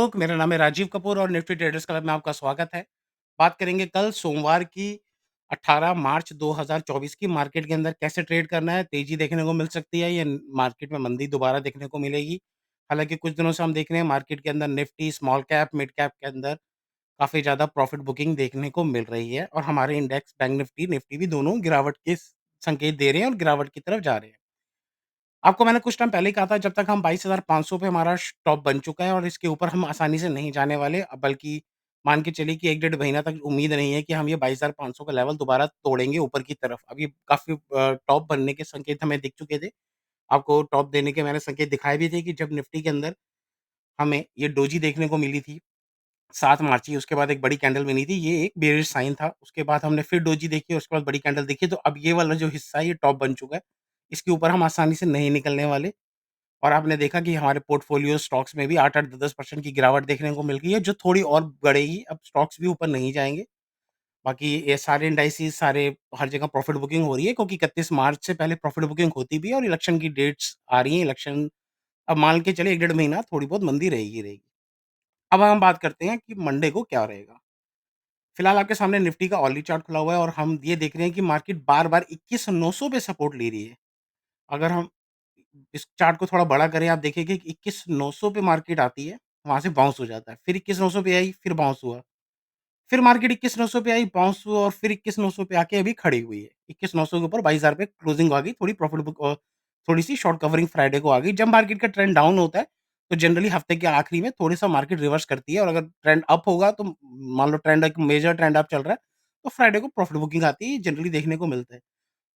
मेरा नाम है राजीव कपूर और निफ्टी ट्रेडर्स क्लब में आपका स्वागत है। बात करेंगे कल सोमवार की 18 मार्च 2024 की मार्केट के अंदर कैसे ट्रेड करना है, तेज़ी देखने को मिल सकती है या मार्केट में मंदी दोबारा देखने को मिलेगी। हालाँकि कुछ दिनों से हम देख रहे हैं मार्केट के अंदर Nifty, small cap, mid cap के अंदर काफ़ी ज़्यादा प्रॉफिट बुकिंग देखने को मिल रही है और हमारे इंडेक्स बैंक निफ्टी भी दोनों गिरावट के संकेत दे रहे हैं और गिरावट की तरफ जा रहे हैं। आपको मैंने कुछ टाइम पहले ही कहा था जब तक हम 22,500 पे हमारा स्टॉप बन चुका है और इसके ऊपर हम आसानी से नहीं जाने वाले बल्कि मान के चलिए कि 1 डेढ़ महीना तक उम्मीद नहीं है कि हम ये 22,500 का लेवल दोबारा तोड़ेंगे ऊपर की तरफ। अभी काफ़ी टॉप बनने के संकेत हमें दिख चुके थे। आपको टॉप देने के मैंने संकेत दिखाए भी थे कि जब निफ्टी के अंदर हमें ये डोजी देखने को मिली थी 7 मार्च की, उसके बाद एक बड़ी कैंडल बनी थी, ये एक बेयरिश साइन था। उसके बाद हमने फिर डोजी देखी, उसके बाद बड़ी कैंडल देखी, तो अब ये वाला जो हिस्सा है ये टॉप बन चुका है। इसके ऊपर हम आसानी से नहीं निकलने वाले। और आपने देखा कि हमारे पोर्टफोलियो स्टॉक्स में भी 8-8, 10-10% की गिरावट देखने को मिल गई है, जो थोड़ी और बढ़ेगी। अब स्टॉक्स भी ऊपर नहीं जाएँगे। बाकी ये सारे इंडाइसिस सारे हर जगह प्रॉफिट बुकिंग हो रही है क्योंकि 31 मार्च से पहले प्रॉफिट बुकिंग होती भी है और इलेक्शन की डेट्स आ रही हैं। इलेक्शन अब मान के चलिए 1 डेढ़ महीना थोड़ी बहुत मंदी रहेगी ही रहेगी। अब हम बात करते हैं कि मंडे को क्या रहेगा। फिलहाल आपके सामने निफ्टी का ऑनली चार्ट खुला हुआ है और हम ये देख रहे हैं कि मार्केट बार-बार 21,900 पे सपोर्ट ले रही है। अगर हम इस चार्ट को थोड़ा बड़ा करें, आप देखेंगे कि 21,900 पे मार्केट आती है, वहाँ से बाउंस हो जाता है। फिर 21,900 पे आई, फिर बाउंस हुआ। फिर मार्केट 21,900 पे आई, बाउंस हुआ और फिर 21,900 पे आके अभी खड़ी हुई है। 21,900 के ऊपर 22,000 पे क्लोजिंग आ गई, थोड़ी प्रॉफिट बुक थोड़ी-सी शॉर्ट कवरिंग फ्राइडे को आ गई। जब मार्केट का ट्रेंड डाउन होता है, तो जनरली हफ्ते के आखिरी में थोड़ा-सा मार्केट रिवर्स करती है और अगर ट्रेंड अप होगा तो मान लो ट्रेंड एक मेजर ट्रेंड अप चल रहा है, तो फ्राइडे को प्रॉफिट बुकिंग आती है, ये जनरली देखने को मिलता है।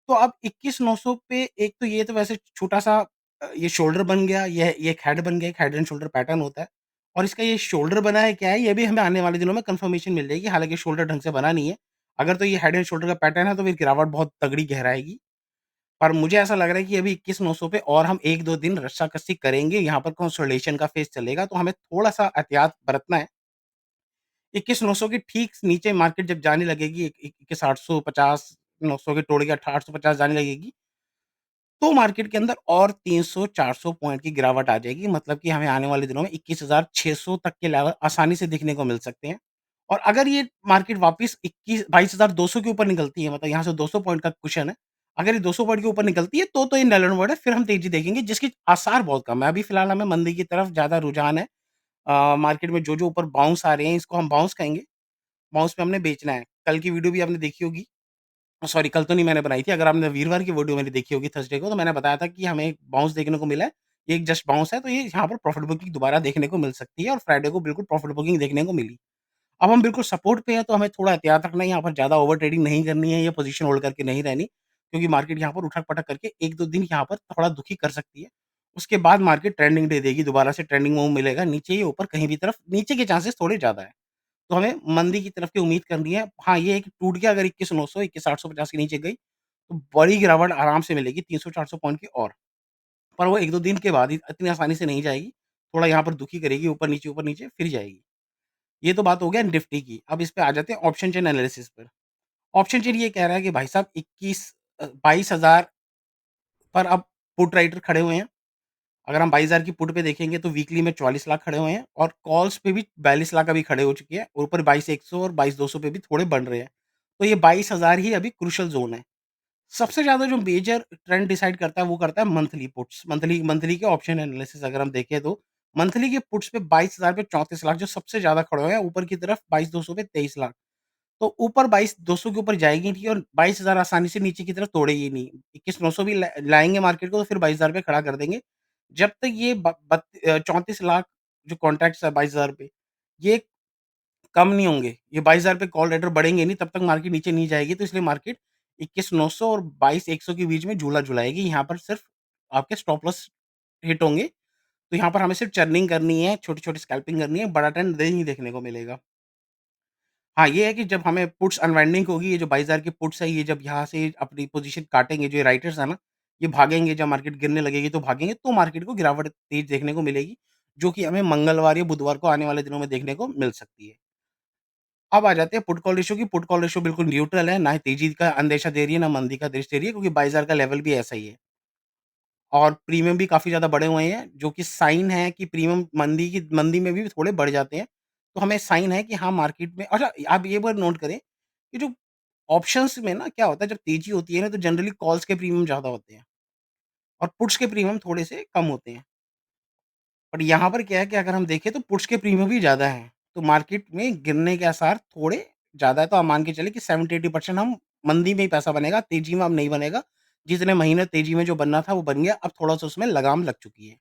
तो अब 21,900 पे एक तो ये तो वैसे छोटा-सा ये शोल्डर बन गया, ये एक हेड बन गया, एक हेड एंड शोल्डर पैटर्न होता है और इसका ये शोल्डर बना है क्या है, ये भी हमें आने वाले दिनों में कन्फर्मेशन मिल जाएगी, हालाँकि शोल्डर ढंग से बना नहीं है। अगर तो ये हेड एंड शोल्डर का पैटर्न है, तो फिर गिरावट बहुत तगड़ी गहराएगी। पर मुझे ऐसा लग रहा है कि अभी 21,900 पे और हम 1-2 दिन रस्साकसी करेंगे, यहाँ पर कंसोलिडेशन का फेज़ चलेगा, तो हमें थोड़ा-सा एहतियात बरतना है। 21,900 के ठीक नीचे मार्केट जब जाने लगेगी, 21,850 900 के तोड़ के 850 जाने लगेगी, तो मार्केट के अंदर और 300-400 पॉइंट की गिरावट आ जाएगी। मतलब कि हमें आने वाले दिनों में 21,600 तक के लेवल आसानी से देखने को मिल सकते हैं। और अगर ये मार्केट वापस 22,200 के ऊपर निकलती है, मतलब यहाँ से 200 पॉइंट का कुशन है। अगर ये 200 पॉइंट के ऊपर निकलती है, तो ये नल एंड वुड है, फिर हम तेज़ी देखेंगे, जिसके आसार बहुत कम है। अभी फिलहाल हमें मंदी की तरफ ज़्यादा रुझान है। मार्केट में जो-जो ऊपर बाउंस आ रहे हैं, इसको हम बाउंस कहेंगे। बाउंस पे हमने बेचना है। कल की वीडियो भी आपने देखी होगी। सॉरी, कल तो नहीं मैंने बनाई थी। अगर आपने वीरवार की वीडियो मेरी देखी होगी थर्सडे को, तो मैंने बताया था कि हमें एक बाउंस देखने को मिला है। ये एक जस्ट बाउंस है, तो ये यहाँ पर प्रॉफिट बुकिंग दोबारा देखने को मिल सकती है और फ्राइडे को बिल्कुल प्रॉफिट बुकिंग देखने को मिली। अब हम बिल्कुल सपोर्ट पे हैं, तो हमें थोड़ा एहतियात रखना है, यहाँ पर ज़्यादा ओवर ट्रेडिंग नहीं करनी है या पोज़ीशन होल्ड करके नहीं रहनी, क्योंकि मार्केट यहाँ पर उठक-पटक करके 1-2 दिन यहाँ पर थोड़ा दुखी कर सकती है। उसके बाद मार्केट ट्रेंडिंग दे देगी, दोबारा से ट्रेंडिंग मूव मिलेगा, नीचे या ऊपर कहीं भी तरफ नीचे के चांसेस थोड़े ज़्यादा है। तो हमें मंदी की तरफ की उम्मीद करनी है। हाँ, ये है कि टूट गया अगर 21,900 21,850 के नीचे गई, तो बड़ी गिरावट आराम से मिलेगी 300-400 पॉइंट की और। पर वो 1-2 दिन के बाद ही इतनी आसानी से नहीं जाएगी। थोड़ा यहाँ पर दुखी करेगी ऊपर नीचे फिर जाएगी। ये तो बात हो गया निफ्टी की। अब इस पे आ जाते हैं ऑप्शन चेन एनालिसिस पर। ऑप्शन चेन ये कह रहा है कि भाई साहब 22,000 पर अब पुट राइटर खड़े हुए हैं। अगर हम 22,000 की पुट पे देखेंगे तो वीकली में 44 लाख खड़े हुए हैं और कॉल्स पे भी 42 लाख अभी खड़े हो चुकी है और ऊपर 22,100 और 22,200 पे भी थोड़े बन रहे हैं। तो ये 22,000 ही अभी क्रूशियल ज़ोन है। सबसे ज़्यादा जो मेजर ट्रेंड डिसाइड करता है वो करता है मंथली पुट्स, मंथली मंथली के ऑप्शन एनालिसिस अगर हम देखें तो मंथली के पुट्स पे 22,000 पे 34 लाख जो सबसे ज़्यादा खड़े हुए हैं, ऊपर की तरफ 22,200 पे 23 लाख। तो ऊपर 22,200 के ऊपर जाएगी नहीं और 22,000 आसानी से नीचे की तरफ तोड़ेगी नहीं। 21,900 भी लाएँगे मार्केट को तो फिर 22,000 पे खड़ा कर देंगे। जब तक ये 34 लाख जो कॉन्ट्रैक्ट्स है 22,000 पे, ये कम नहीं होंगे। ये 22,000 पे कॉल लेटर बढ़ेंगे नहीं, तब तक मार्केट नीचे नहीं जाएगी। तो इसलिए मार्केट 21,900 और 22,100 के बीच में झूला झुलाएगी। यहाँ पर सिर्फ़ आपके स्टॉप लॉस हिट होंगे। तो यहाँ पर हमें सिर्फ़ चर्निंग करनी है, छोटी-छोटी स्कैल्पिंग करनी है, बड़ा ट्रेंड नहीं देखने को मिलेगा। हाँ, ये है कि जब हमें पुट्स अनवाइंडिंग होगी, ये जो 22,000 की पुट्स है, ये जब यहाँ से अपनी पोज़ीशन काटेंगे, जो ये राइटर्स है ना, ये भागेंगे, जब मार्केट गिरने लगेगी तो भागेंगे, तो मार्केट को गिरावट तेज़ देखने को मिलेगी, जो कि हमें मंगलवार या बुधवार को आने वाले दिनों में देखने को मिल सकती है। अब आ जाते हैं पुट कॉल रेशियो की, पुट कॉल रेशियो बिल्कुल न्यूट्रल है, ना ही तेज़ी का अंदेशा दे रही है, ना मंदी का दृश्य दे रही है, क्योंकि 22,000 का लेवल भी ऐसा ही है। और प्रीमियम भी काफ़ी ज़्यादा बढ़े हुए हैं, जो कि साइन है कि प्रीमियम मंदी में भी थोड़े बढ़ जाते हैं। तो हमें साइन है कि हाँ, मार्केट में अच्छा आप ये बात नोट करें कि जो ऑप्शंस में ना क्या होता है जब तेज़ी होती है ना तो जनरली कॉल्स के प्रीमियम ज़्यादा होते हैं और पुट्स के प्रीमियम थोड़े से कम होते हैं। बट यहाँ पर क्या है कि अगर हम देखें तो पुट्स के प्रीमियम भी ज़्यादा हैं। तो मार्केट में गिरने के आसार थोड़े ज़्यादा है, तो आप मान के चलें कि 70-80% हम मंदी में ही पैसा बनेगा, तेज़ी में अब नहीं बनेगा। जितने महीने तेज़ी में जो बनना था वो बन गया, अब थोड़ा-सा उसमें लगाम लग चुकी है।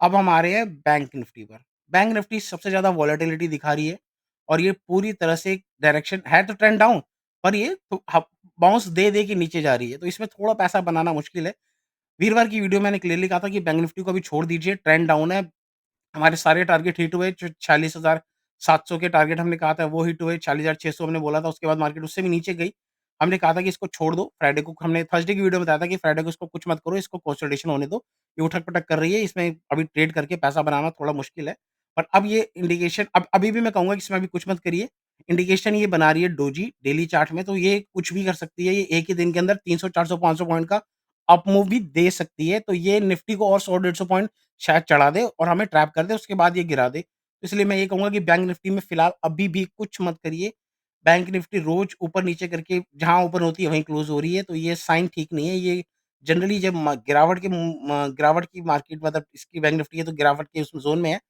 अब हम आ रहे हैं बैंक निफ्टी पर। बैंक निफ्टी सबसे ज़्यादा वॉलेटिलिटी दिखा रही है और ये पूरी तरह से एक डायरेक्शन है तो ट्रेंड डाउन, पर ये तो ह बाउंस दे के नीचे जा रही है, तो इसमें थोड़ा पैसा बनाना मुश्किल है। वीरवार की वीडियो मैंने क्लियरली कहा था कि बैंक निफ्टी को अभी छोड़ दीजिए, ट्रेंड डाउन है। हमारे सारे टारगेट हिट हुए, जो 46,700 के टारगेट हमने कहा था वो हिट हुए, 46,600 हमने बोला था, उसके बाद मार्केट उससे भी नीचे गई। हमने कहा था कि इसको छोड़ दो, फ्राइडे को हमने थर्सडे की वीडियो में बताया था कि फ्राइडे को इसको कुछ मत करो, इसको कंसोलिडेशन होने दो। ये उठक-पटक कर रही है, इसमें अभी ट्रेड करके पैसा बनाना थोड़ा मुश्किल है। पर अब ये इंडिकेशन अब अभी भी मैं कहूँगा कि इसमें अभी कुछ मत करिए। इंडिकेशन ये बना रही है डोजी डेली चार्ट में, तो ये कुछ भी कर सकती है। ये एक ही दिन के अंदर 300, 400, 500 पॉइंट का अप मूव भी दे सकती है, तो ये निफ्टी को और 100, 150 पॉइंट शायद चढ़ा दे और हमें ट्रैप कर दे, उसके बाद ये गिरा दे। तो इसलिए मैं ये कहूँगा कि बैंक निफ्टी में फिलहाल अभी भी कुछ मत करिए। बैंक निफ्टी रोज़ ऊपर-नीचे करके जहाँ ओपन होती है वहीं क्लोज़ हो रही है, तो ये साइन ठीक नहीं है। ये जनरली जब गिरावट की मार्केट मतलब इसकी बैंक निफ्टी है तो गिरावट के उस ज़ोन में है।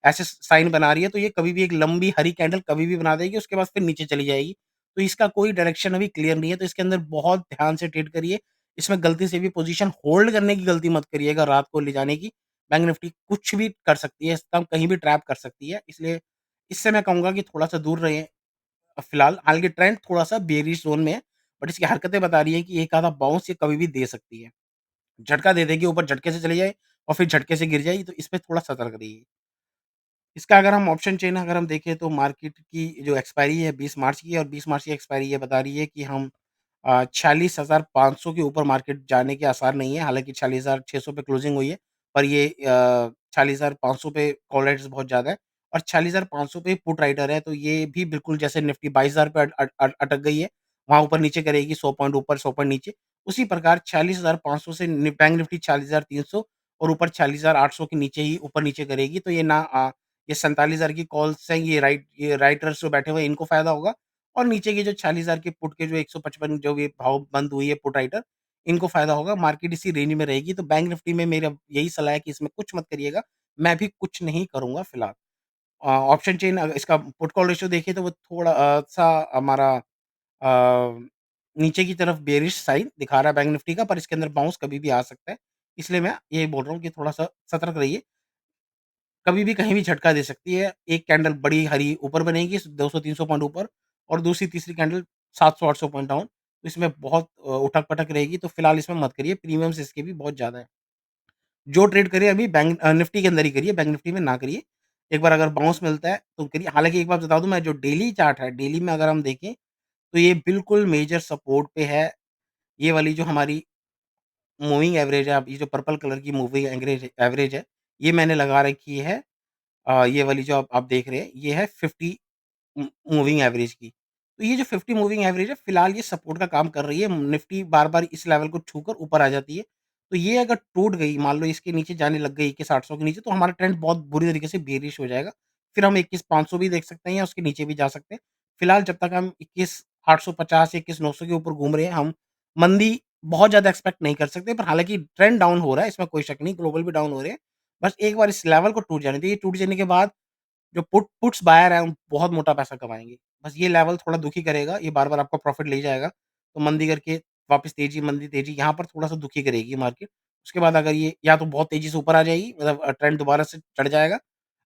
ऐसे साइन बना रही है, तो ये कभी भी एक लंबी हरी कैंडल कभी भी बना देगी, उसके बाद फिर नीचे चली जाएगी। तो इसका कोई डायरेक्शन अभी क्लियर नहीं है, तो इसके अंदर बहुत ध्यान से ट्रेड करिए। इसमें गलती से भी पोज़ीशन होल्ड करने की गलती मत करिएगा रात को ले जाने की। बैंक निफ्टी कुछ भी कर सकती है, इसका कहीं भी ट्रैप कर सकती है, इसलिए इससे मैं कहूँगा कि थोड़ा-सा दूर रहें फिलहाल। हालाँकि ट्रेंड थोड़ा-सा बेयरिश ज़ोन में है, बट इसकी हरकतें बता रही हैं कि एक आधा बाउंस ये कभी भी दे सकती है। झटका दे देगी, ऊपर झटके से चली जाए और फिर झटके से गिर जाएगी, तो इसपे थोड़ा सतर्क रहिए। इसका अगर हम ऑप्शन चेन अगर हम देखें तो मार्केट की जो एक्सपायरी है 20 मार्च की है और 20 मार्च की एक्सपायरी ये बता रही है कि हम 46,500 के ऊपर मार्केट जाने के आसार नहीं है। हालाँकि 46,600 पे क्लोजिंग हुई है, पर ये 46,500 पे कॉल राइट्स बहुत ज़्यादा है और 46,500 पे पुट राइटर है, तो ये भी बिल्कुल जैसे निफ्टी 22,000 पे अटक गई है, वहाँ ऊपर नीचे करेगी 100 पॉइंट ऊपर 100 पॉइंट नीचे। उसी प्रकार 46,500 से बैंक निफ्टी 40,300 और ऊपर 40,800 के नीचे ही ऊपर-नीचे करेगी, तो ये 47,000 की कॉल्स हैं, ये राइटर्स जो बैठे हुए हैं इनको फ़ायदा होगा और नीचे के जो 40,000 के पुट के जो 155 जो भी भाव बंद हुई है पुट राइटर, इनको फ़ायदा होगा। मार्केट इसी रेंज में रहेगी, तो बैंक निफ्टी में मेरा यही सलाह है कि इसमें कुछ मत करिएगा। मैं भी कुछ नहीं करूँगा फिलहाल। ऑप्शन चेन इसका पुट कॉल रेशियो देखिए तो वो थोड़ा सा हमारा नीचे की तरफ बेयरिश साइन दिखा रहा है बैंक निफ्टी का, पर इसके अंदर बाउंस कभी भी आ सकता है। इसलिए मैं यही बोल रहा हूँ कि थोड़ा-सा सतर्क रहिए। कभी भी कहीं भी झटका दे सकती है। एक कैंडल बड़ी हरी ऊपर बनेगी 200-300 पॉइंट ऊपर और दूसरी तीसरी कैंडल 700-800 पॉइंट डाउन। तो इसमें बहुत उठक-पटक रहेगी, तो फिलहाल इसमें मत करिए, प्रीमियम्स इसके भी बहुत ज़्यादा है। जो ट्रेड करिए अभी निफ्टी के अंदर ही करिए, बैंक निफ्टी में ना करिए। एक बार अगर बाउंस मिलता है तो करिए। हालाँकि एक बात बता दूँ मैं, जो डेली चार्ट है, डेली में अगर हम देखें तो ये बिल्कुल मेजर सपोर्ट पे है। ये वाली जो हमारी मूविंग एवरेज है, अब ये जो पर्पल कलर की मूविंग एवरेज एवरेज है, ये मैंने लगा रखी है। ये वाली जो आप देख रहे हैं, ये है 50 मूविंग एवरेज की। तो ये जो 50 मूविंग एवरेज है, फिलहाल ये सपोर्ट का काम कर रही है। निफ्टी बार-बार इस लेवल को छूकर ऊपर आ जाती है। तो ये अगर टूट गई, मान लो इसके नीचे जाने लग गई 21,800 के नीचे, तो हमारा ट्रेंड बहुत बुरी तरीके से बेयरिश हो जाएगा। फिर हम 21,500 भी देख सकते हैं या उसके नीचे भी जा सकते हैं। फिलहाल जब तक हम 21,850 या 21,900 के ऊपर घूम रहे हैं, हम मंदी बहुत ज़्यादा एक्सपेक्ट नहीं कर सकते। पर हालाँकि ट्रेंड डाउन हो रहा है, इसमें कोई शक नहीं, ग्लोबल भी डाउन हो रहे हैं। बस एक बार इस लेवल को टूट जाने दीजिए, टूट जाने के बाद जो पुट्स बायर हैं, वो बहुत मोटा पैसा कमाएँगे। बस ये लेवल थोड़ा दुखी करेगा, ये बार-बार आपका प्रॉफ़िट ले जाएगा, तो मंदी करके वापस तेज़ी, मंदी, तेज़ी यहाँ पर थोड़ा-सा दुखी करेगी मार्केट। उसके बाद अगर ये या तो बहुत तेज़ी से ऊपर आ जाएगी, मतलब ट्रेंड दोबारा से चढ़ जाएगा,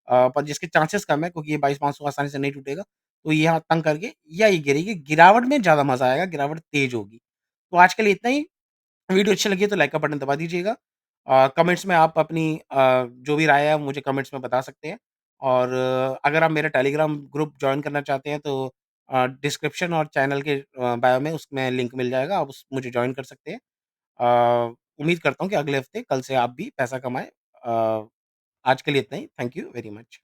पर जिसके चांसेस कम है क्योंकि ये 22,500 आसानी से नहीं टूटेगा, तो ये यहाँ तंग करके या ये गिरेगी। गिरावट में ज़्यादा मज़ा आएगा, गिरावट तेज़ होगी। तो आज के लिए इतना ही। वीडियो अच्छी लगी है तो लाइक का बटन दबा दीजिएगा। कमेंट्स में आप अपनी जो भी राय है मुझे कमेंट्स में बता सकते हैं और अगर आप मेरा टेलीग्राम ग्रुप जॉइन करना चाहते हैं तो डिस्क्रिप्शन और चैनल के बायो में उसमें लिंक मिल जाएगा, आप उस मुझे जॉइन कर सकते हैं। उम्मीद करता हूँ कि अगले हफ्ते कल से आप भी पैसा कमाएँ। आज के लिए इतना ही। Thank you very much.